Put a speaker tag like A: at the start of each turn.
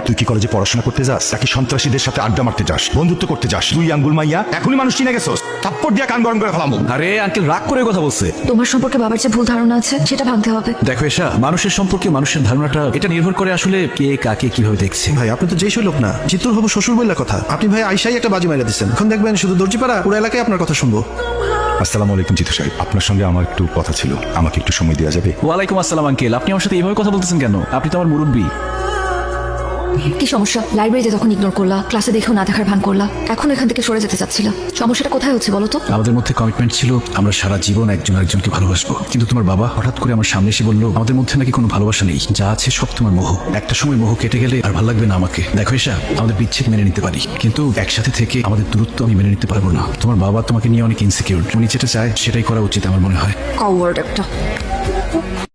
A: তুই কি কলেজে পড়াশোনা করতে যাস নাকি সন্ত্রাসীদের সাথে আড্ডা মারতে যাস, বন্ধুত্ব করতে যাস? তুই আঙ্গুল মাইয়া এখনই মানুষ চিনে গেছস, থাপ্পড় দিয়া কান গরম করে ফেলামু।
B: আরে আঙ্কেল রাগ করে কথা বলছে।
C: তোমার সম্পর্কে বাবার যে ভুল ধারণা আছে সেটা ভাঙতে হবে।
B: দেখো এসা, মানুষের সম্পর্কে মানুষের ধারণাটা এটা নির্ভর করে আসলে কে কাকে কিভাবে দেখছে।
D: ভাই আপনি তো যেই লোক না, জিতুর হবু শ্বশুর বললা কথা। আপনি ভাই আইসাই একটা বাজি মাইরা দিচ্ছেন। এখন দেখবেন শুধু দর্জিপাড়া পুরো এলাকায় আপনার কথা শুনবো।
A: আসসালামু আলাইকুম জিতু সাহেব, আপনার সঙ্গে আমার একটু কথা ছিল, আমাকে একটু সময় দেওয়া যাবে?
B: ওয়ালাইকুম আসসালাম আঙ্কেল, আপনি আমার সাথে এইভাবে কথা বলতেছেন কেন? আপনি তো আমার মুরব্বী।
C: কি সমস্যা? লাইব্রেরিতে তখন ইগনোর করলা, ক্লাসে দেখেও না দেখার ভান করলা, এখন এখান থেকে সরে যেতে চাচ্ছিলা। সমস্যাটা কোথায় হচ্ছে বলো তো?
B: আমাদের মধ্যে কমিটমেন্ট ছিল আমরা সারা জীবন একজন আরেকজনকে ভালোবাসবো, কিন্তু তোমার বাবা হঠাৎ করে আমার সামনে এসে বললো আমাদের মধ্যে নাকি কোনো ভালোবাসা নেই, যা আছে সব তোমার মোহ। একটা সময় মোহ কেটে গেলে আর ভালো লাগবে না আমাকে। দেখো এসা, আমাদের বিচ্ছেদ মেনে নিতে পারি, কিন্তু একসাথে থেকে আমাদের দূরত্ব আমি মেনে নিতে পারবো না। তোমার বাবা তোমাকে নিয়ে অনেক ইনসিকিউর, উনি যেটা চায় সেটাই করা উচিত আমার মনে হয়।
C: কাওয়ার্ড একটা।